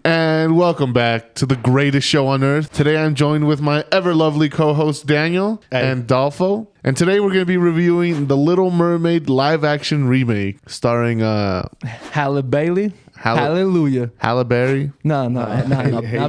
And welcome back to the greatest show on earth. Today I'm joined with my ever lovely co-host Daniel and Dolfo. And today we're going to be reviewing the Little Mermaid live action remake starring Halle Bailey. Hallelujah. Halle Berry. No, not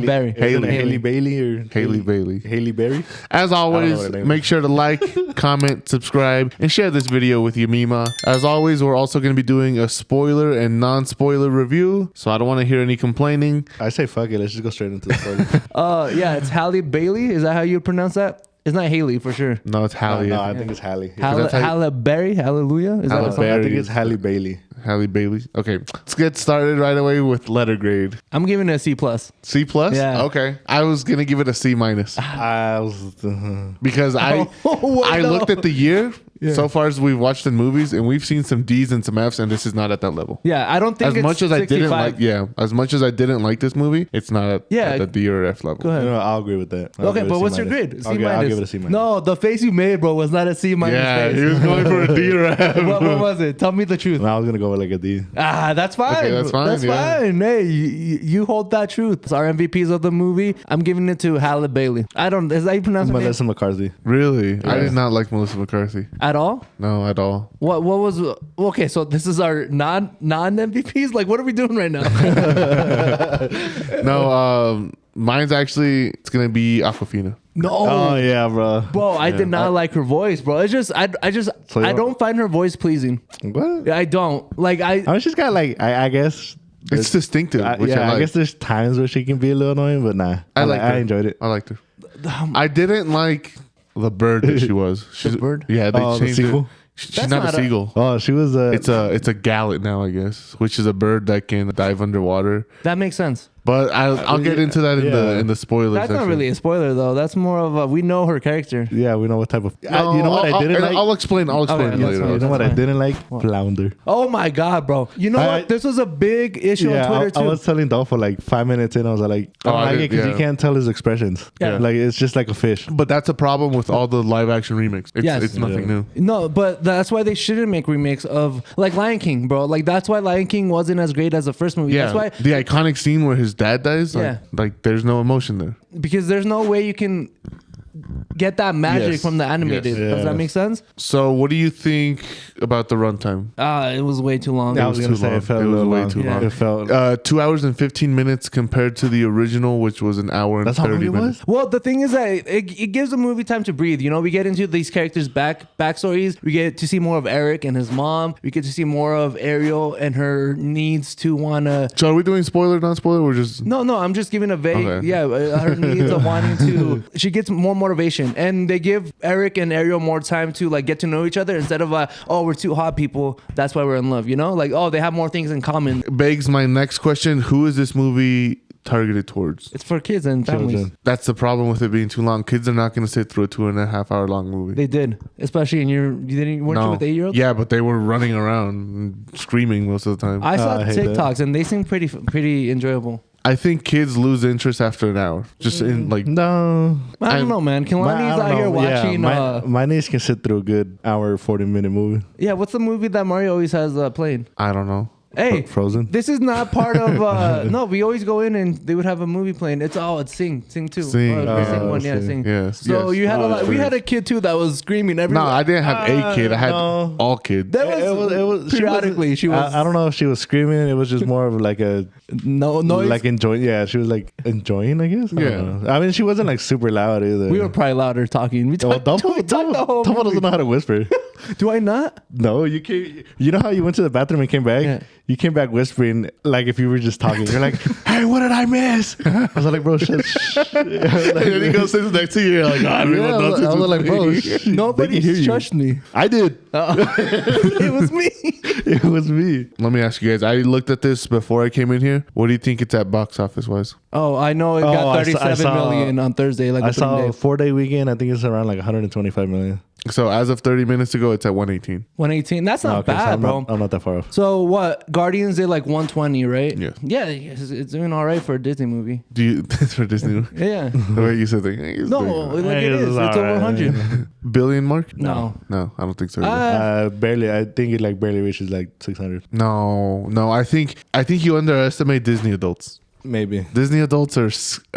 Barry. Haley Bailey or Haley Bailey. Haley Berry. As always, make sure to like, comment, subscribe, and share this video with your Mima. As always, we're also going to be doing a spoiler and non-spoiler review, so I don't want to hear any complaining. I say fuck it. Let's just go straight into the spoiler. Yeah, it's Halle Bailey. Is that how you pronounce that? It's not Haley for sure. No, it's Halle. No, I think it's Halle. Halle Berry. Hallelujah. Is Halle that Berry. I think it's Halle Bailey. Halle Bailey. Okay, let's get started right away with letter grade. I'm giving it a C+. C plus? Yeah. Okay. I was gonna give it a C minus because I looked at the year so far as we've watched in movies, and we've seen some D's and some F's, and this is not at that level. Yeah, I don't think As much as 65. as much as I didn't like this movie, it's not at the D or F level. Go ahead. No, I'll agree with that. Okay, but what's your grade? C minus. I'll give it a C minus. No, the face you made, bro, was not a C minus Yeah, face. he was going for a D or F. What was it? Tell me the truth. No, I was gonna go with like a D. That's fine. Okay, that's fine, That's yeah. fine. Hey, you hold that truth. It's our MVPs of the movie. I'm giving it to Halle Bailey. Is that how you pronounce her name? Melissa McCarthy. Really? I did not like Melissa McCarthy. At all? No, at all. What was okay? So this is our non MVPs. Like, what are we doing right now? No, mine's actually it's gonna be Aquafina. No. Oh yeah, bro. I did not like her voice, bro. It's just I don't find her voice pleasing. What? I don't like. I mean, she's got like I guess It's distinctive. Which I like. I guess there's times where she can be a little annoying, but nah. I enjoyed it. I liked her. I didn't like the bird that she was. She's, bird? Yeah, they the changed it. seagull? She's not a seagull. Oh, she was a. It's a gallet now, I guess, which is a bird that can dive underwater. That makes sense. But I'll get into that in the spoilers. That's not really a spoiler though. That's more of we know her character. Yeah, we know what type of. No, you know what I didn't like? I'll explain Okay, later. You know what I didn't like? Flounder. Oh my god, bro! You know what? This was a big issue on Twitter too. I was telling Dolph for like 5 minutes in. I was like, I don't like it because you can't tell his expressions. Yeah. Like it's just like a fish. But that's a problem with all the live action remakes. It's nothing new. No, but that's why they shouldn't make remakes of like Lion King, bro. Like that's why Lion King wasn't as great as the first movie. Yeah, That's why the iconic scene where his dad dies. Like there's no emotion there. Because there's no way you can get that magic from the animated. Yes. Does that make sense? So what do you think about the runtime? It was way too long. Yeah, I was gonna say it felt a little way long. too long. It felt. 2 hours and 15 minutes compared to the original, which was an hour and That's how 30 long it minutes. was? Well, the thing is that it gives the movie time to breathe. You know, we get into these characters' backstories. We get to see more of Eric and his mom. We get to see more of Ariel and her needs to wanna. So are we doing spoiler, non-spoiler? We're just No, I'm just giving a vague. Okay. Yeah, her needs of wanting to. She gets more motivation, and they give Eric and Ariel more time to like get to know each other instead of we're two hot people, that's why we're in love. You know, like they have more things in common. begs my next question: who is this movie targeted towards? It's for kids and families. Children. That's the problem with it being too long. Kids are not going to sit through a 2.5 hour long movie. They did, especially weren't you with 8-year-olds? Yeah, but they were running around and screaming most of the time. I saw I hate TikToks and they seem pretty enjoyable. I think kids lose interest after an hour. Just in like No. I don't know, man. Kalani's out here watching. My niece can sit through a good hour, 40-minute movie. Yeah, what's the movie that Mario always has playing? I don't know. Hey, Frozen. this is not part of. No, we always go in and they would have a movie playing. It's Sing 2. Sing. Sing 1, yeah, Sing. Sing. Yes. So yes. you had a lot. We had a kid too that was screaming every. No, I didn't have a kid. I had no. all kids. That was, It was periodically. She was. I don't know if she was screaming. It was just more of like a no noise. like enjoying. Yeah, she was like enjoying. I guess. I Yeah. don't know. I mean, she wasn't like super loud either. We were probably louder talking. We talked the whole Tomo movie. doesn't know how to whisper. Do I not? No, you came. You know how you went to the bathroom and came back? Yeah. You came back whispering like if you were just talking. You're like, "Hey, what did I miss?" I was like, "Bro, shut." And then he goes sits next to you. You're like, I I was like, "Bro, Nobody shushed me. I did. It was me. It was me. Let me ask you guys. I looked at this before I came in here. What do you think it's at box office wise? Oh, I know it got 37 million on Thursday. Like I saw a day. 4-day weekend. I think it's around like 125 million. So as of 30 minutes ago, it's at 118. 118. That's not Okay, so bad, bro. I'm not that far off. So what? Guardians did like 120, right? Yeah. Yeah, it's doing all right for a Disney movie. Do you? That's for Disney. Yeah. The way you said that. Hey, No, like it is. It's over 100. billion mark? No. No, I don't think so. Either. Barely. I think it like barely reaches like 600. No. I think you underestimate Disney adults. Maybe. Disney adults are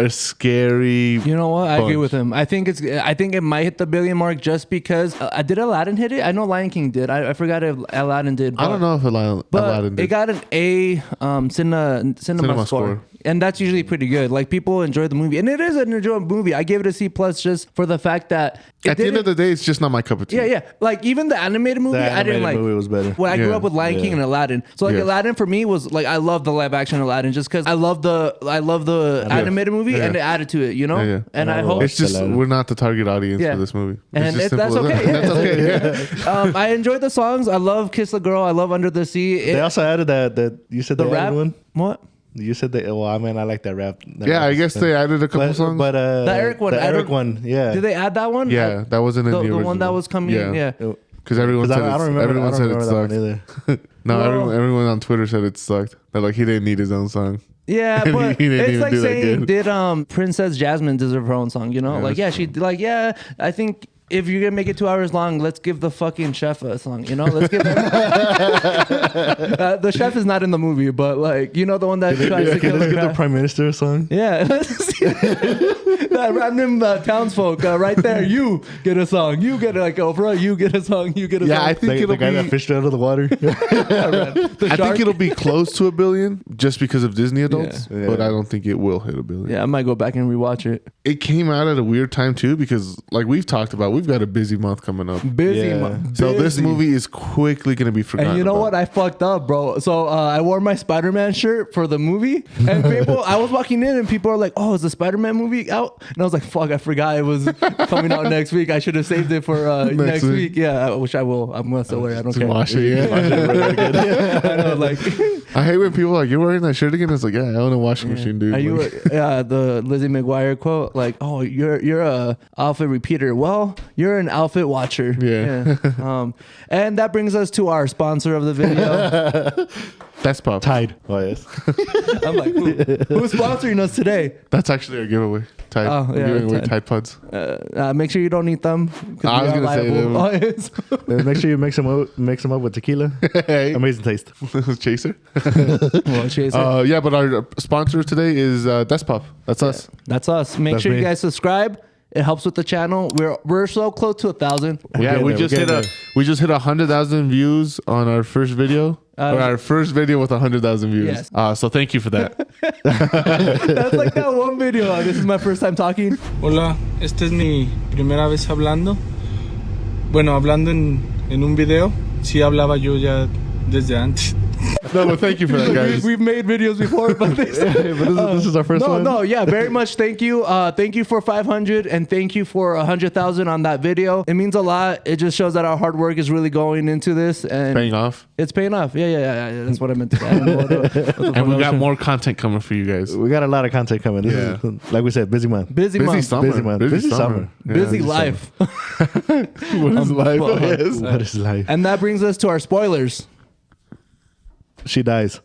scary. You know what? I agree bunch. with him. I think it might hit the billion mark just because did Aladdin hit it? I know Lion King did. I forgot if Aladdin did. I don't know if Aladdin But did. it got an A cinema score. And that's usually pretty good. Like people enjoy the movie, and it is an enjoyable movie. I gave it a C plus just for the fact that At the end of the day, it's just not my cup of tea. yeah. Like even the animated movie, The I didn't animated like. movie was better. When I grew Yeah. up with Lion King and Aladdin, so like Yeah. Aladdin for me was like I love the live action Aladdin just because I love the animated movie and it added to it, you know. Yeah. And I I hope love It's just Aladdin. we're not the target audience Yeah. for this movie. And It's just that's simple as okay. that. That's okay. Yeah. I enjoyed the songs. I love Kiss the Girl. I love Under the Sea. They also added that you said the they rap added one. What? You said that. Well, I mean, I like that rap. Yeah, I guess they added a couple songs. But The Eric one, The I Eric don't- one. Yeah. Did they add that one? yeah, that wasn't in the The original. one that was coming. Yeah. Because everyone said I don't remember. everyone I don't said remember it that one sucked. either. No, Well- everyone on Twitter said it sucked. They're like he didn't need his own song. Yeah, He but didn't it's even like do that saying, good. did Princess Jasmine deserve her own song? You know, like that's she like I think if you're gonna make it 2 hours long, let's give the fucking chef a song. You know, let's give him. The chef is not in the movie, but like you know the one that tries to kill Let's the get the crab. prime minister a song. Yeah, that random townsfolk right there. You get a song. You get like Oprah. You get a song. You get a Yeah, song. I think The it'll guy that be. fished out of the water. I think it'll be close to $1 billion just because of Disney adults, Yeah. but I don't think it will hit $1 billion. Yeah, I might go back and rewatch it. It came out at a weird time too because, like we've talked about, we've got a busy month coming up. Busy. Yeah. So this busy. movie is quickly going to be forgotten. And you know about. what? I fucked up, bro. So I wore my Spider-Man shirt for the movie, and I was walking in, and people are like, "Oh, is the Spider-Man movie out?" And I was like, "Fuck, I forgot it was coming out next week. I should have saved it for next week." week. Yeah, which I will. I'm gonna still wear it. I don't Just care. wash it, yeah. I know, like, I hate when people are like, "You're wearing that shirt again?" It's like, yeah, I own a washing machine, dude. are you Like, the Lizzie McGuire quote? Like, "Oh, you're a outfit repeater." Well, you're an outfit watcher. Yeah. And that brings us to our sponsor of the video. that's pop. Tide. Oh yes. I'm like, who's sponsoring us today? That's actually our giveaway. Tide. Oh, We're yeah, giving away Tide. Tide Pods. Make sure you don't eat them. 'Cause I we was are gonna say them. liable. Make sure you mix them up with tequila. Hey, Amazing taste. Chaser. Well, Chaser. Yeah, but our sponsor today is Despop. That's us. That's us. Make That's sure you me. guys subscribe. It helps with the channel. We're so close to 1,000. Yeah, getting we there, just we're hit getting we just hit 100,000 views on our first video. Or our first video with 100,000 views. Yes. So thank you for that. That's like that one video. This is my first time talking. Hola, esta es mi primera vez hablando. Bueno, hablando en un video. Sí hablaba yo ya desde antes. No, but thank you for that, guys. We've made videos before, but But this is our first one. No, yeah, very much. Thank you. Thank you for 500 and thank you for 100,000 on that video. It means a lot. It just shows that our hard work is really going into this and Paying off. it's paying off. Yeah. That's what I meant to say. I don't know what the And we got promotion- more content coming for you guys. We got a lot of content coming. This Yeah. is, like we said, busy month. busy Busy month. summer. Busy month. Busy summer. Yeah, Busy life. What is life? fuck. Yes. What is life? And that brings us to our spoilers. She dies.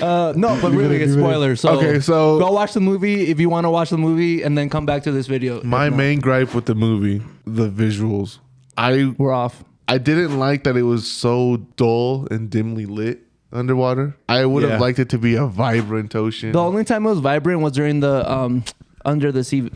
No, but really, it's spoilers. So, Okay, so- go watch the movie if you want to watch the movie, and then come back to this video. My If not, main gripe with the movie, the visuals. I we're off. didn't like that it was so dull and dimly lit underwater. I would Yeah. have liked it to be a vibrant ocean. The only time it was vibrant was during the Under the Sea.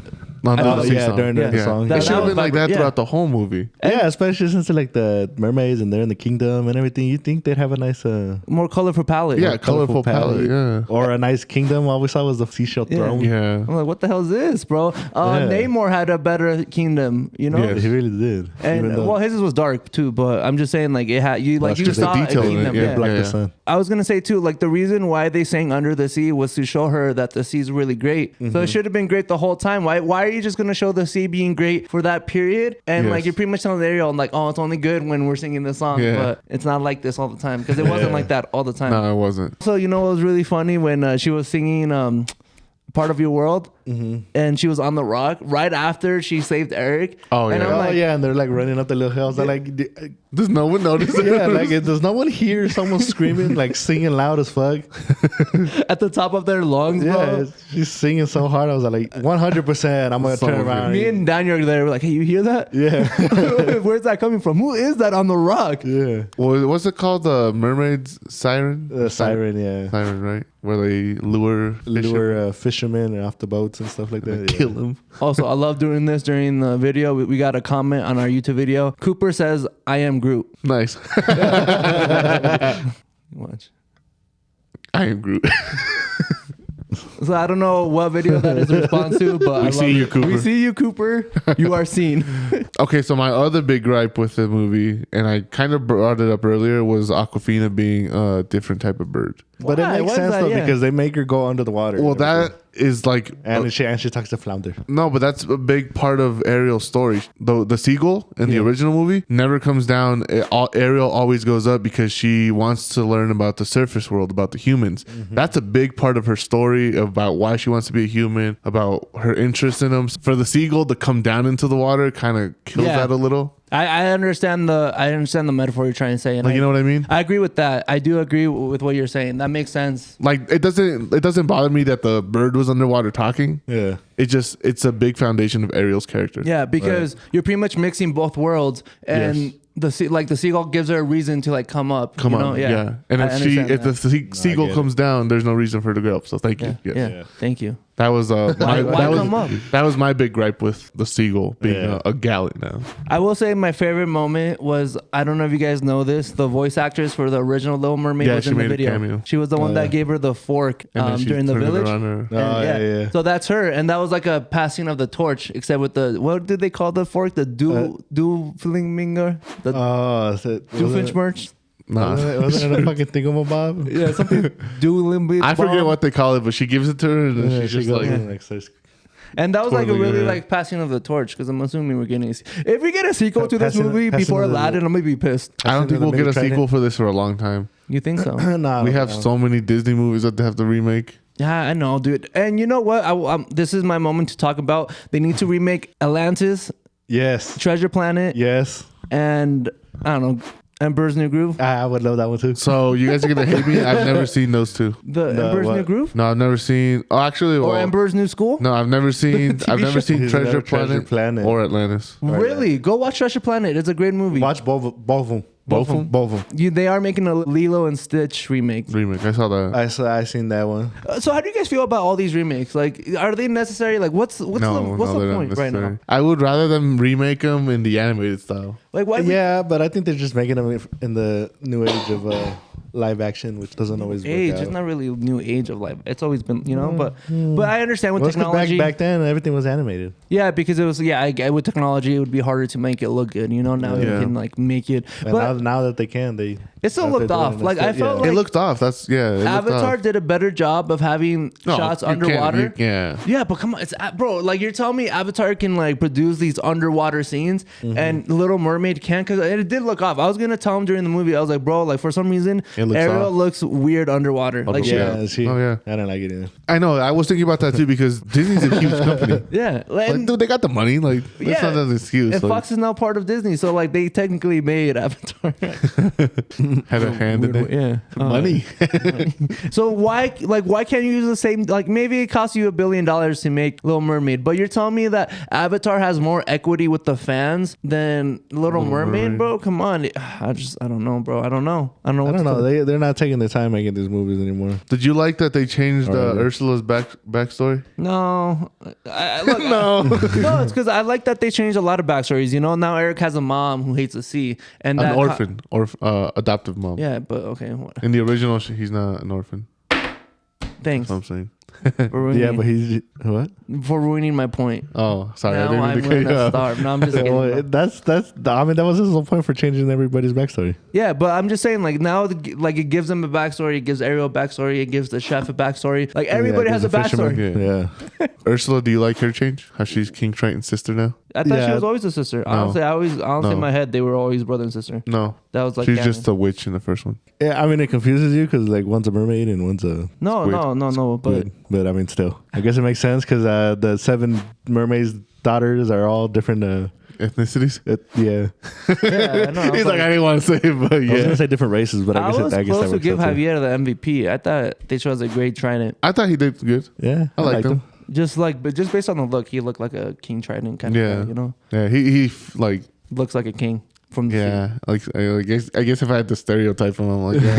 Under Oh, the sea yeah, song. during the song. That It should have was been like that vibrant, yeah. throughout the whole movie. Yeah, especially since like the mermaids and they're in the kingdom and everything. You think they'd have a nice, More colorful palette. Yeah, colorful palette. Yeah. or a nice kingdom. All we saw was the seashell Yeah. throne. Yeah. I'm like, what the hell is this, bro? Yeah. Namor had a better kingdom, you know. Yes. He really did. Even And though well, his was dark too, but I'm just saying, like it had you like That's you just the saw a detail in it, kingdom. yeah. Yeah. blocked Yeah. the sun. I was gonna say too, like the reason why they sang "Under the Sea" was to show her that the sea's really great. So it should have been great the whole time. Why are you just gonna show the sea being great for that period? And Yes. like you're pretty much telling Ariel, like, oh, it's only good when we're singing this song, Yeah. but it's not like this all the time because it wasn't Yeah. like that all the time. No, it wasn't. So you know, it was really funny when she was singing "Part of Your World." and she was on the rock right after she saved Eric. Oh, And yeah. I'm Oh like, yeah, and they're like running up the little hills. They're like, Does no one notice it? yeah, like does no one hear someone screaming, like singing loud as fuck? at the top of their lungs, Yeah, bro. she's singing so hard. I was like, 100%. I'm gonna So turn good. around. Me and Daniel are there. We're like, hey, you hear that? Yeah, Where's that coming from? Who is that on the rock? yeah. Well, what's it called? The mermaid's siren? The siren, yeah. Siren, right? Where they lure Fishermen off the boats and stuff like that. Yeah. kill them. Also, I love doing this during the video. We got a comment on our YouTube video. Cooper says, I am Groot. Nice. Watch. I am Groot. So I don't know what video that is a response to, but I love see you, it. Cooper. We see you, Cooper. You are seen. Okay, so my other big gripe with the movie, and I kind of brought it up earlier, was Aquafina being a different type of bird. But it Why? makes Why is sense that? though Yeah. because they make her go under the water. Well, that is like and she talks to flounder. no, but that's a big part of Ariel's story. The seagull in the original movie never comes down. Ariel always goes up because she wants to learn about the surface world, about the humans. That's a big part of her story about why she wants to be a human, about her interest in them. For the seagull to come down into the water kind of kills Yeah. that a little. I understand the metaphor you're trying to say. And Like, you know what I mean? I agree with that. I do agree with what you're saying. That makes sense. Like it doesn't bother me that the bird was underwater talking. Yeah. It's a big foundation of Ariel's character. Yeah, because you're pretty much mixing both worlds, and Yes. the seagull gives her a reason to like come up. Come you on, know? yeah. And I if understand that. the seagull get comes down, there's no reason for her to go up. So thank you. yeah, Yes. yeah. Thank you. That was Why that come up? was my big gripe with the seagull being Yeah. a gallant now. I will say my favorite moment was, I don't know if you guys know this, the voice actress for the original Little Mermaid Yeah, was she in the made a video. cameo. She was the one that gave her the fork And then she during the turned it village. around her. And Oh, yeah. So that's her, and that was like a passing of the torch, except with the, what did they call the fork? The doofenshmirtz? The Oh, is it, doofenshmirtz? Nah. wasn't it a fucking thingamabob? Yeah, something doofenshmirtz. I forget what they call it, but she gives it to her and then Yeah, she's she just goes like, and, like starts- And that was like a Totally, really yeah. like passing of the torch, because I'm assuming we're getting if we get a sequel to this Passing- movie passing before of the- Aladdin, I'm gonna be pissed. I don't think the we'll get a mini-trident. sequel for this for a long time. You think so? Nah, We have no. so many Disney movies that they have to remake. Yeah, I know, dude. And you know what? This is my moment to talk about. They need to remake Atlantis, Yes. Treasure Planet, Yes. and I don't know, Emperor's New Groove. I would love that one too. So you guys are gonna hate me. I've never seen those two. The No, Emperor's what? New Groove No, I've never seen. Oh, actually, or well, Emperor's New School. no, I've never seen. I've never seen He's Treasure never Treasure Planet, Planet. or Atlantis. Really? Go watch Treasure Planet. It's a great movie. Watch both of them. Both of them? Both of them. They are making a Lilo and Stitch remake. Remake. I saw that. I seen that one. So how do you guys feel about all these remakes? Like, are they necessary? Like, what's the they're not point right necessary. now? I would rather them remake them in the animated style. Like, why? Yeah, but I think they're just making them in the new age of live action, which doesn't always work age? out. It's not really new age of life. It's always been, but I understand with Well, it's 'cause technology. back then, everything was animated. Yeah, because it was I get with technology it would be harder to make it look good. Now you Yeah. can like make it, And but now that they can, they it still that looked they're doing off. it Like I instead, felt yeah. like It looked off. That's it looked Avatar off. did a better job of having No, shots you can't- underwater. yeah. Yeah, but come on, it's bro. Like you're telling me Avatar can like produce these underwater scenes, and Little Mermaid can't, because it did look off. I was gonna tell him during the movie, I was like, bro, like for some reason, It looks Ariel off. looks weird underwater. Like she, yeah, Oh, yeah. I don't like it either. I know. I was thinking about that too because Disney's a huge company. yeah, Like, dude, they got the money. Like, that's Yeah. not an excuse. and Like, Fox is now part of Disney, so like they technically made Avatar. had a hand in it. Yeah, Money. So why can't you use the same, like maybe it costs you $1 billion to make Little Mermaid, but you're telling me that Avatar has more equity with the fans than Little Mermaid, bro? Come on. I don't know, bro. I don't know. I don't know. They're not taking their time making these movies anymore. Did you like that they changed Alright. Ursula's backstory? No. Look, No. no, it's because I like that they changed a lot of backstories. Now Eric has a mom who hates the sea, and An that orphan or adoptive mom. yeah, but okay. In the original, he's not an orphan. Thanks That's what I'm saying. for ruining, Yeah, but he's what? for ruining my point. Oh, sorry. I Now didn't mean I'm to cut you gonna off. starve. No, I'm just kidding. Well, bro. that's. I mean, that was his whole point for changing everybody's backstory. Yeah, but I'm just saying, like now, like it gives them a backstory, it gives Ariel a backstory, it gives the chef a backstory. Like everybody has a there's a backstory. Yeah. Yeah. Ursula, do you like her change? How she's King Triton's sister now? I thought she Yeah. was always a sister. No. Honestly, honestly, No. in my head, they were always brother and sister. No. That was like She's canon. just a witch in the first one. Yeah, I mean, it confuses you because like one's a mermaid and one's a no, squid. no, but Squid. But I mean, still, I guess it makes sense because the 7 mermaids' daughters are all different. Ethnicities. Yeah, Yeah, I know. He's like, I didn't want to say it, but I was yeah. gonna say different races, but I was I guess close that to works give out too. Javier the MVP. I thought they chose a great trident. I thought he did good. Yeah, I liked him. But just based on the look, he looked like a king trident kind of Yeah. guy, you know? Yeah, he like, Looks like a king from the yeah, like I guess if I had to stereotype him, I'm like, yeah.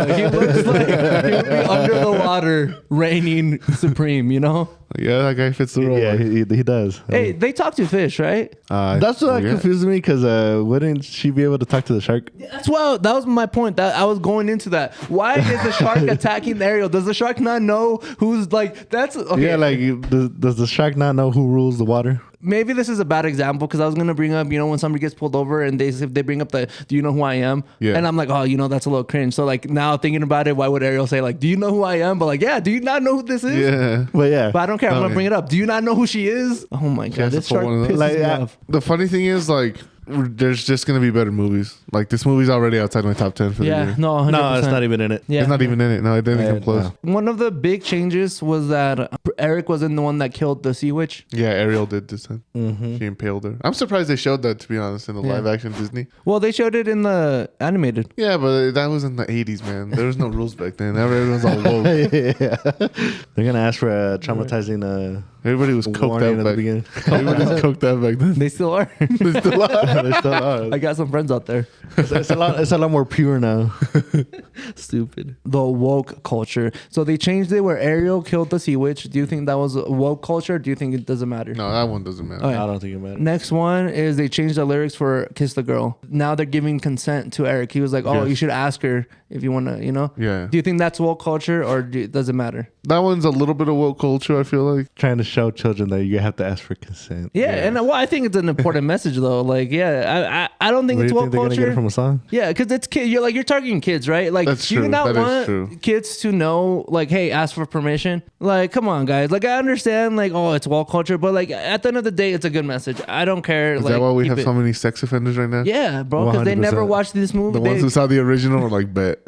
sea. He looks like he would be under the water reigning supreme, you know? Yeah, that guy fits the role. Yeah, like, he does. Hey, they talk to fish, right? That's what yeah. confused me because wouldn't she be able to talk to the shark? That's why that was my point. That I was going into that. Why is the shark attacking Ariel? Does the shark not know who's like? That's okay. Yeah, like does the shark not know who rules the water? Maybe this is a bad example because I was gonna bring up, when somebody gets pulled over and they bring up the, do you know who I am? Yeah. And I'm like, oh, that's a little cringe. So like now thinking about it, why would Ariel say like, do you know who I am? But like, yeah, do you not know who this is? yeah. But yeah, But I don't care. I'm Oh, gonna yeah. bring it up. Do you not know who she is? Oh my god, has this to pull shark one of those. pisses Like, me yeah. off. The funny thing is, like, there's just gonna be better movies. Like, this movie's already outside my top 10 for the Yeah, year. no, 100%. no, it's not even in it. Yeah. It's not even in it. No, it didn't Yeah, come close. no. One of the big changes was that Eric wasn't the one that killed the sea witch. Yeah, Ariel did this time. Mm-hmm. She impaled her. I'm surprised they showed that, to be honest, in the Yeah. live action Disney. Well, they showed it in the animated. Yeah, but that was in the 80s, man. There was no rules back then. Everyone's all woke. Yeah. They're gonna ask for a traumatizing Everybody was coked warning out at the back beginning. Everybody's coked out back then. They still are. They still are. They still are. I got some friends out there. It's a lot more pure now. Stupid. The woke culture. So they changed it where Ariel killed the sea witch. Do you think that was a woke culture? Or do you think it doesn't matter? No, that one doesn't matter. Oh, yeah. I don't think it matters. Next one is they changed the lyrics for Kiss the Girl. Now they're giving consent to Eric. He was like, oh, Yes. you should ask her if you want to, Yeah. Do you think that's woke culture or does it matter? That one's a little bit of woke culture, I feel like. Trying to show children that you have to ask for consent. Yeah, and I think it's an important message though. Like, yeah, I don't think Where it's do you woke think they're gonna get culture. it from a song? Yeah, because it's kid. You're targeting kids, right? Like, That's you true. not That is want true. kids to know, like, hey, ask for permission. Like, come on, guys. Like, I understand, like, oh, it's woke culture, but like, at the end of the day, it's a good message. I don't care. Is like, that why we keep have it. so many sex offenders right now? Yeah, bro, because they never 100%. watched this movie. The ones who saw the original were like, bet.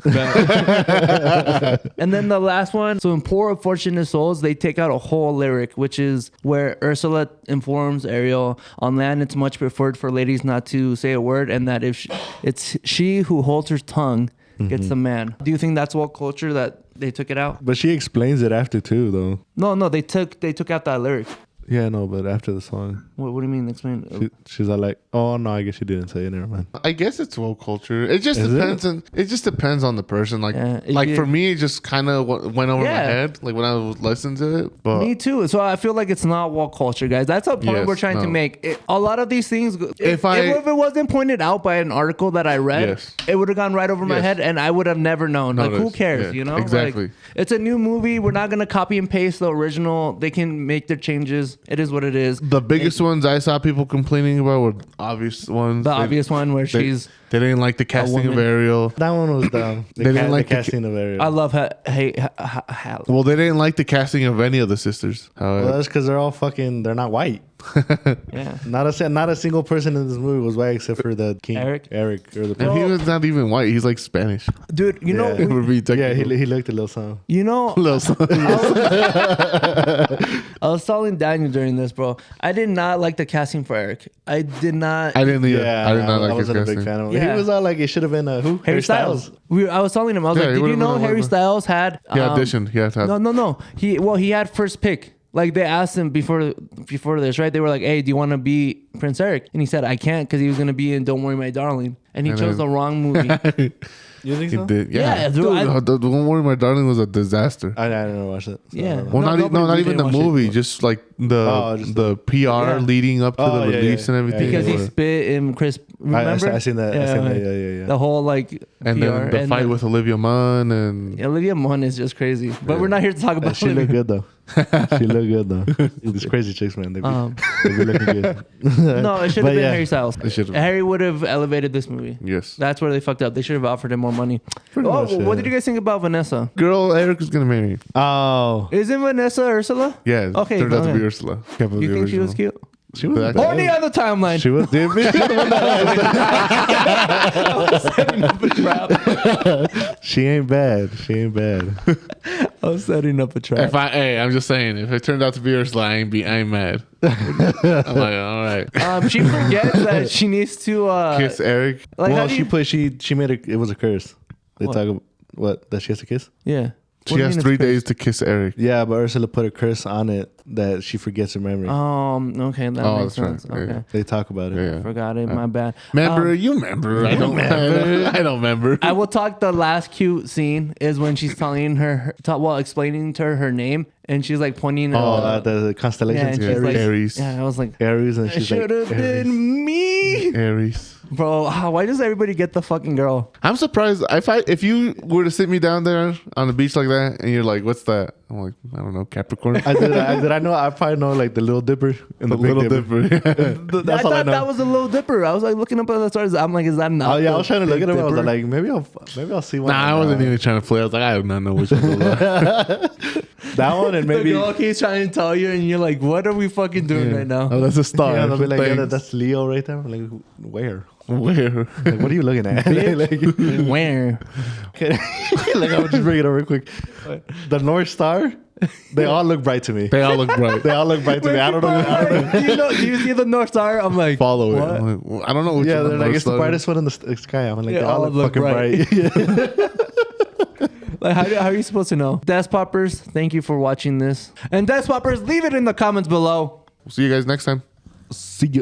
And then the last one, so in Poor Unfortunate Souls, they take out a whole lyric, which is where Ursula informs Ariel, on land it's much preferred for ladies not to say a word, and that if it's she who holds her tongue gets the man. Do you think that's woke culture that they took it out? But she explains it after too, though. No, they took out that lyric. Yeah, no, but after the song, What do you mean? Explain. she's all like, "Oh no, I guess she didn't say it." Never mind. I guess it's woke culture. It just Is depends on. It just depends on the person. Like, Yeah, if like you- for me, it just kind of went over my Yeah. head. Like when I was listening to it. But Me too. So I feel like it's not woke culture, guys. That's a point Yes, we're trying to no. make. A lot of these things, if I- it wasn't pointed out by an article that I read, Yes. it would have gone right over my Yes. head, and I would have never known. Like, who Noticed. cares? Yeah, You know, exactly. Like, it's a new movie. We're not gonna copy and paste the original. They can make their changes. It is what it is. the biggest ones I saw people complaining about were obvious ones. The They- obvious one where they, she's. they didn't like the casting of woman. Ariel. That one was dumb. They didn't like the the casting of Ariel. I love her. Hey, Well, they didn't like the casting of any of the sisters. Well, However, that's because they're all fucking. They're not white. yeah. Not a single person in this movie was white except for the king, Eric? or the. and he was not even white. He's like Spanish. Dude, you know, Yeah. It would be Yeah, technical. he looked a little something. you know, Little son. I was telling Daniel during this, bro. I did not like the casting for Eric. I did not. I didn't either. Yeah, I did not like his wasn't a big casting. fan of him. Yeah. He was all like, it should have been who? Harry Styles. I was telling him, I was Yeah, like, he did you would've know been a Harry whatever. Styles had? He auditioned. He had to have. No. He had first pick. Like they asked him before this, right? They were like, "Hey, do you want to be Prince Eric?" And he said, "I can't," because he was gonna be in "Don't Worry, My Darling," and he And chose then- the wrong movie. You think He so? did. Yeah, Yeah, dude, dude. The Don't Worry, My Darling was a disaster. I didn't watch it. So Yeah. I don't know. Well, No, not nobody even the didn't watch it. movie, just like just the PR Yeah. leading up to Oh, the yeah, release yeah. and everything. because he were- spit in Chris. Remember? I seen that. I seen that. Yeah. The whole like and PR then the fight with Olivia Munn and Olivia Munn is just crazy. But we're not here to talk about. She looked Olivia. good though. She looked good though. These crazy chicks, man. They be looking good. No, it should have But been yeah. Harry Styles. They should've. Harry would have elevated this movie. yes, That's where they fucked up. They should have offered him more money. Pretty much, What yeah. did you guys think about Vanessa? girl Eric is gonna marry. Oh, Isn't Vanessa Ursula? Yeah, Okay, turned out to okay. be Ursula. Can't believe You the think she was original. cute? She was That- bad. Horny on the timeline. She was. Dude, she the one that- Setting up a trap. she ain't bad. She ain't bad. I was setting up a trap. I'm just saying, if it turned out to be Ursula, I ain't mad. I'm like, all right. She forgets that she needs to Kiss Eric. like how Well, do she you, put she made it. It was a curse. They What? talk about what that she has to kiss. yeah. She What do you has mean it's 3 cursed? days to kiss Eric. Yeah, but Ursula put a curse on it that she forgets her memory. Okay, that Oh, makes that's right. sense. Yeah. Okay. They talk about it. Yeah. Forgot it, my bad. Remember? You remember? I don't remember. I don't remember. I will talk. The last cute scene is when she's telling explaining to her name, and she's like pointing. The yeah, constellations. and she's like, Aries. yeah, I was like, Aries, and it she's like, should have Aries. been me, Aries. bro. Why does everybody get the fucking girl? I'm surprised if you were to sit me down there on the beach like that and you're like, what's that? I'm like, I don't know, Capricorn. I know. I probably know like the Little Dipper and the, Big Little Dipper. Dipper. That's I all I thought know. that was a Little Dipper. I was like looking up at the stars. I'm like, is that not? Oh yeah, I the was trying to look Big at him. I was Dipper? like, maybe I'll see one. Nah, I wasn't even trying to play. I was like, I do not know which one. that one, and The maybe girl keeps trying to tell you, and you're like, what are we fucking doing right now? Oh, that's a star. yeah, they'll be like, yeah, Thanks. that's Leo right there. I'm like, where? Where? Like, what are you looking at? like, Where? like, I'll just bring it up real quick. The North Star, they all look bright to me. They all look bright. They all look bright to me. I don't know. Do you see the North Star? I'm like, Follow what? it. I'm like, well, I don't know which Yeah, one they're like, North it's the Star brightest one in the sky. I'm like, Yeah, they all look fucking bright. Like, how are you supposed to know? Desk Poppers, thank you for watching this. And Desk Poppers, leave it in the comments below. We'll see you guys next time. See ya.